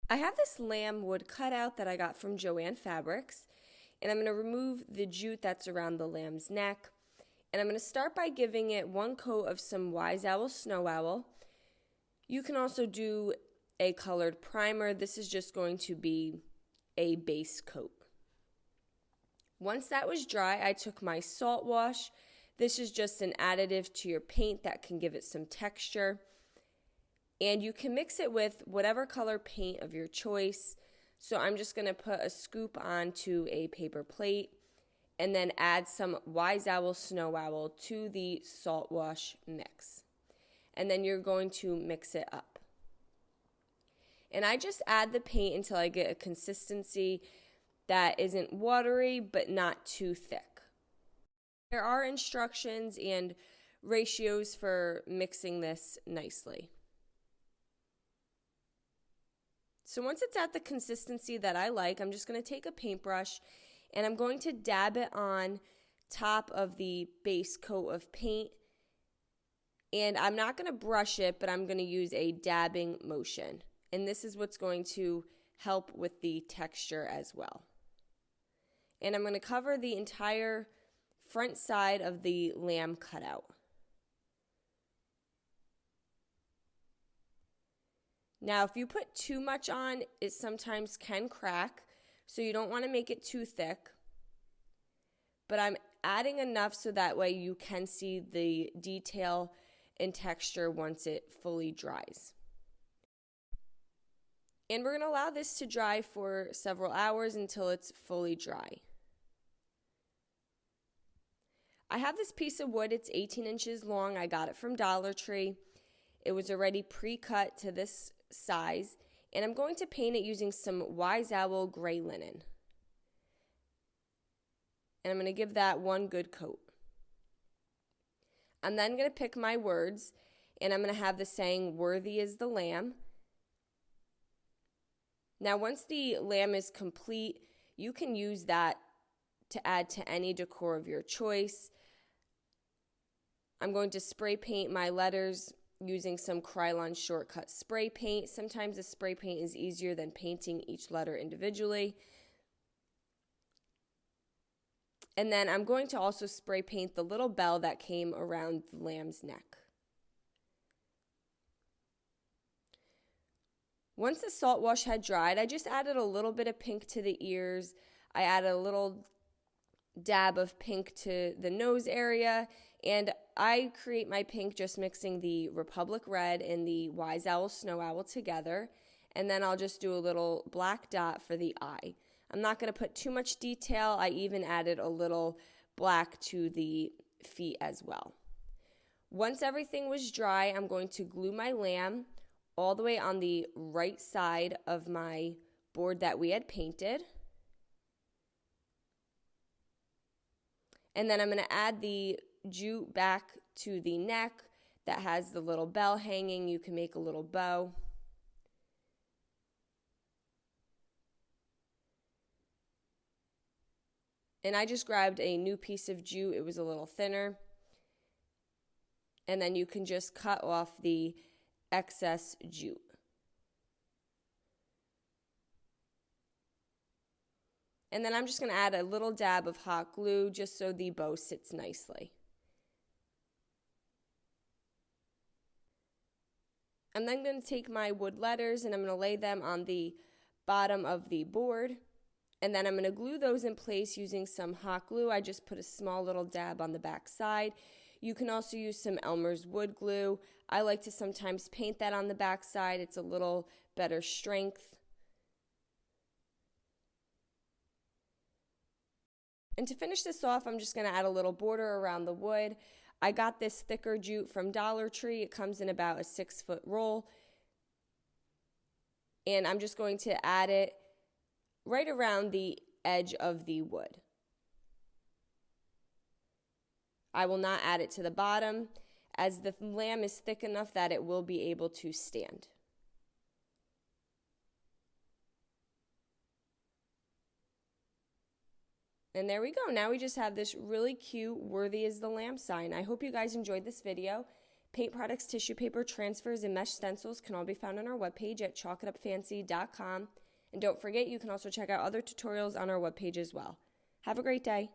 I have this lamb wood cutout that I got from Joann Fabrics, and I'm going to remove the jute that's around the lamb's neck. And I'm going to start by giving it one coat of some Wise Owl Snow Owl. You can also do a colored primer. This is just going to be a base coat. Once that was dry, I took my salt wash. This is just an additive to your paint that can give it some texture. And you can mix it with whatever color paint of your choice. So I'm just going to put a scoop onto a paper plate and then add some Wise Owl Snow Owl to the salt wash mix. And then you're going to mix it up. And I just add the paint until I get a consistency that isn't watery but not too thick. There are instructions and ratios for mixing this nicely. So once it's at the consistency that I like, I'm just going to take a paintbrush and I'm going to dab it on top of the base coat of paint. And I'm not going to brush it, but I'm going to use a dabbing motion. And this is what's going to help with the texture as well. And I'm going to cover the entire front side of the lamb cutout. Now, if you put too much on, it sometimes can crack, so you don't want to make it too thick. But I'm adding enough so that way you can see the detail and texture once it fully dries. And we're going to allow this to dry for several hours until it's fully dry. I have this piece of wood, it's 18 inches long. I got it from Dollar Tree. It was already pre-cut to this size, and I'm going to paint it using some Wise Owl gray linen. And I'm going to give that one good coat. I'm then going to pick my words, and I'm going to have the saying, "Worthy is the Lamb." Now, once the lamb is complete, you can use that to add to any decor of your choice. I'm going to spray paint my letters using some Krylon Shortcut spray paint. Sometimes the spray paint is easier than painting each letter individually. And then I'm going to also spray paint the little bell that came around the lamb's neck. Once the salt wash had dried, I just added a little bit of pink to the ears. I added a little dab of pink to the nose area, and I create my pink just mixing the Republic Red and the Wise Owl Snow Owl together, and then I'll just do a little black dot for the eye. I'm not going to put too much detail. I even added a little black to the feet as well. Once everything was dry, I'm going to glue my lamb all the way on the right side of my board that we had painted. And then I'm going to add the jute back to the neck that has the little bell hanging. You can make a little bow. And I just grabbed a new piece of jute. It was a little thinner. And then you can just cut off the excess jute. And then I'm just going to add a little dab of hot glue just so the bow sits nicely. I'm then going to take my wood letters and I'm going to lay them on the bottom of the board. And then I'm going to glue those in place using some hot glue. I just put a small little dab on the back side. You can also use some Elmer's wood glue. I like to sometimes paint that on the back side. It's a little better strength. And to finish this off, I'm just going to add a little border around the wood. I got this thicker jute from Dollar Tree. It comes in about a 6-foot roll. And I'm just going to add it right around the edge of the wood. I will not add it to the bottom, as the lamb is thick enough that it will be able to stand. And there we go. Now we just have this really cute "Worthy is the Lamb" sign. I hope you guys enjoyed this video. Paint products, tissue paper, transfers, and mesh stencils can all be found on our webpage at chalkitupfancy.com. And don't forget, you can also check out other tutorials on our webpage as well. Have a great day.